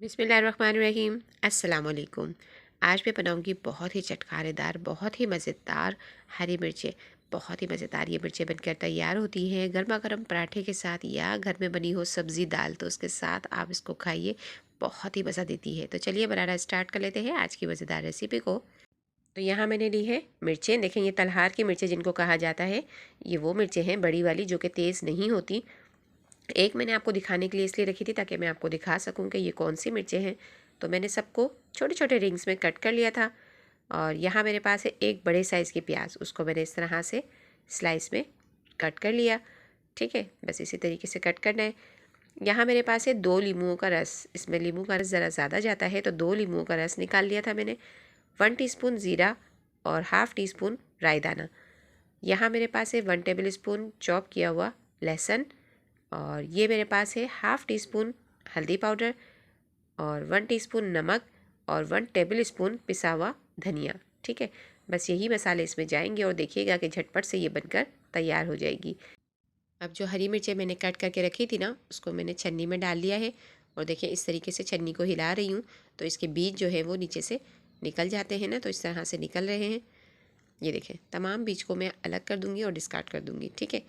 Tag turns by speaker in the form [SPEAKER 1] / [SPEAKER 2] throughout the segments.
[SPEAKER 1] बिस्मिल्लाहिर्रहमानिर्रहीम। अस्सलाम वालेकुम। आज मैं बनाऊंगी बहुत ही चटखारेदार, बहुत ही मज़ेदार हरी मिर्चें। बहुत ही मज़ेदार ये मिर्चें बनकर तैयार होती हैं गर्मा गर्म पराठे के साथ या घर में बनी हो सब्ज़ी दाल, तो उसके साथ आप इसको खाइए, बहुत ही मज़ा देती है। तो चलिए बनाना स्टार्ट कर लेते हैं आज की मज़ेदार रेसिपी को। तो यहाँ मैंने ली है मिर्चें। देखें, ये तलहार की मिर्चें जिनको कहा जाता है, ये वो मिर्चें हैं बड़ी वाली जो कि तेज़ नहीं होती। एक मैंने आपको दिखाने के लिए इसलिए रखी थी ताकि मैं आपको दिखा सकूं कि ये कौन सी मिर्चें हैं। तो मैंने सबको छोटे छोटे रिंग्स में कट कर लिया था। और यहाँ मेरे पास है एक बड़े साइज़ की प्याज, उसको मैंने इस तरह से स्लाइस में कट कर लिया। ठीक है, बस इसी तरीके से कट करना है। यहाँ मेरे पास है 2 लीमुओं का रस। इसमें लीमू का रस ज़रा ज़्यादा जाता है, तो 2 लीमुओं का रस निकाल लिया था मैंने। 1 टीस्पून ज़ीरा और हाफ़ टी स्पून राई दाना। यहाँ मेरे पास है 1 टेबल स्पून चॉप किया हुआ लहसुन। और ये मेरे पास है हाफ़ टी स्पून हल्दी पाउडर और 1 टीस्पून नमक और 1 टेबल स्पून पिसा हुआ धनिया। ठीक है, बस यही मसाले इसमें जाएंगे और देखिएगा कि झटपट से ये बनकर तैयार हो जाएगी। अब जो हरी मिर्चें मैंने कट करके रखी थी ना, उसको मैंने छन्नी में डाल लिया है। और देखिए इस तरीके से छन्नी को हिला रही हूँ, तो इसके बीज जो है वो नीचे से निकल जाते हैं ना, तो इस तरह से निकल रहे हैं। ये देखें, तमाम बीज को मैं अलग कर दूँगी और डिस्कार्ड कर दूँगी। ठीक है,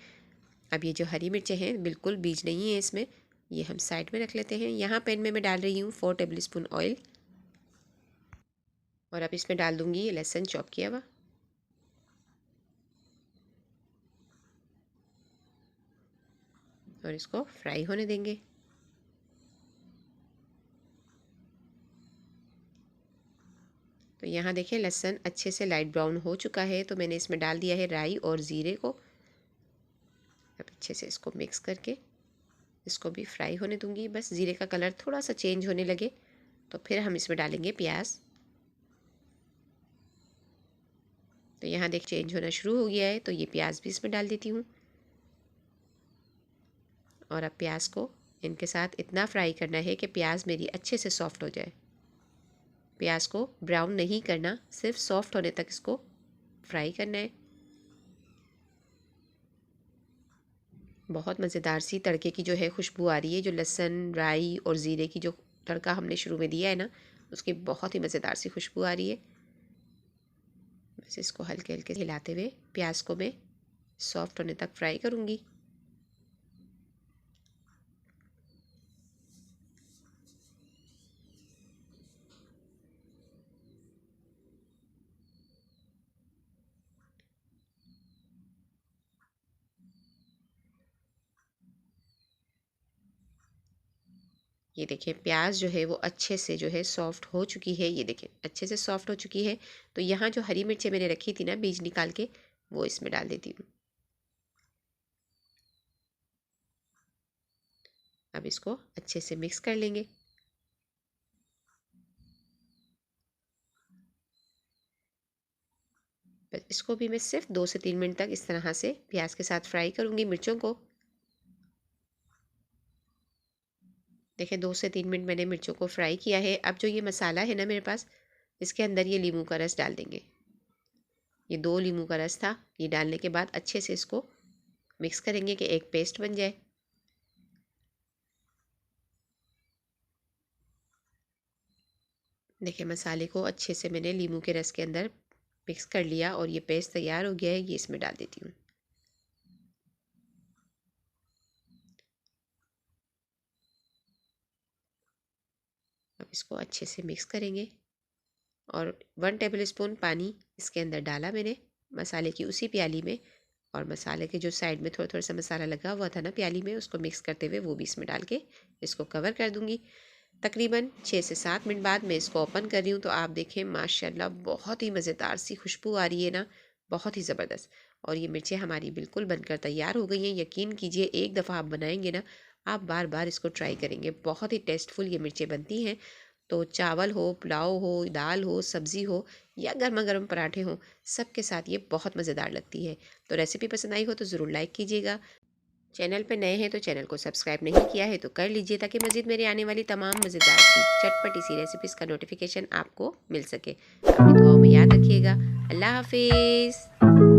[SPEAKER 1] अब ये जो हरी मिर्चें हैं बिल्कुल बीज नहीं है इसमें, ये हम साइड में रख लेते हैं। यहाँ पैन में मैं डाल रही हूँ 4 टेबल स्पून ऑयल। और अब इसमें डाल दूँगी लहसुन चॉप किया हुआ। और इसको फ्राई होने देंगे। तो यहाँ देखें लहसुन अच्छे से लाइट ब्राउन हो चुका है, तो मैंने इसमें डाल दिया है राई और ज़ीरे को। अब अच्छे से इसको मिक्स करके इसको भी फ्राई होने दूँगी। बस ज़ीरे का कलर थोड़ा सा चेंज होने लगे तो फिर हम इसमें डालेंगे प्याज। तो यहाँ देख चेंज होना शुरू हो गया है, तो ये प्याज भी इसमें डाल देती हूँ। और अब प्याज को इनके साथ इतना फ्राई करना है कि प्याज मेरी अच्छे से सॉफ्ट हो जाए। प्याज को ब्राउन नहीं करना, सिर्फ सॉफ्ट होने तक इसको फ्राई करना है। बहुत मज़ेदार सी तड़के की जो है खुशबू आ रही है, जो लहसुन राई और ज़ीरे की जो तड़का हमने शुरू में दिया है ना, उसकी बहुत ही मज़ेदार सी खुशबू आ रही है। बस इसको हल्के हल्के हिलाते हुए प्याज को मैं सॉफ्ट होने तक फ्राई करूँगी। ये देखिए प्याज जो है वो अच्छे से जो है सॉफ्ट हो चुकी है। ये देखिए अच्छे से सॉफ्ट हो चुकी है। तो यहाँ जो हरी मिर्चें मैंने रखी थी ना बीज निकाल के, वो इसमें डाल देती हूँ। अब इसको अच्छे से मिक्स कर लेंगे। बस इसको भी मैं सिर्फ 2 से 3 मिनट तक इस तरह से प्याज के साथ फ्राई करूँगी मिर्चों को। देखिए 2 से 3 मिनट मैंने मिर्चों को फ्राई किया है। अब जो ये मसाला है ना मेरे पास, इसके अंदर ये नींबू का रस डाल देंगे। ये 2 नींबू का रस था, ये डालने के बाद अच्छे से इसको मिक्स करेंगे कि एक पेस्ट बन जाए। देखिए मसाले को अच्छे से मैंने नींबू के रस के अंदर मिक्स कर लिया और ये पेस्ट तैयार हो गया है। ये इसमें डाल देती हूँ। अब इसको अच्छे से मिक्स करेंगे। और 1 टेबल स्पून पानी इसके अंदर डाला मैंने मसाले की उसी प्याली में। और मसाले के जो साइड में थोड़ा थोड़ा सा मसाला लगा हुआ था ना प्याली में, उसको मिक्स करते हुए वो भी इसमें डाल के इसको कवर कर दूँगी। तकरीबन 6 से 7 मिनट बाद मैं इसको ओपन कर रही हूँ, तो आप देखें माशाल्लाह बहुत ही मज़ेदार सी खुशबू आ रही है ना, बहुत ही ज़बरदस्त। और ये मिर्चें हमारी बिल्कुल बनकर तैयार हो गई हैं। यकीन कीजिए एक दफ़ा आप बनाएंगे ना, आप बार बार इसको ट्राई करेंगे। बहुत ही टेस्टफुल ये मिर्चें बनती हैं। तो चावल हो, पुलाव हो, दाल हो, सब्ज़ी हो या गर्मा गर्म पराठे हों, सब के साथ ये बहुत मज़ेदार लगती है। तो रेसिपी पसंद आई हो तो ज़रूर लाइक कीजिएगा। चैनल पर नए हैं तो चैनल को सब्सक्राइब नहीं किया है तो कर लीजिए, ताकि मज़ीद मेरे आने वाली तमाम मज़ेदार सी चटपटी सी रेसिपीज़ का नोटिफिकेशन आपको मिल सके। अपनी दुआओं में याद रखिएगा। अल्लाह हाफिज़।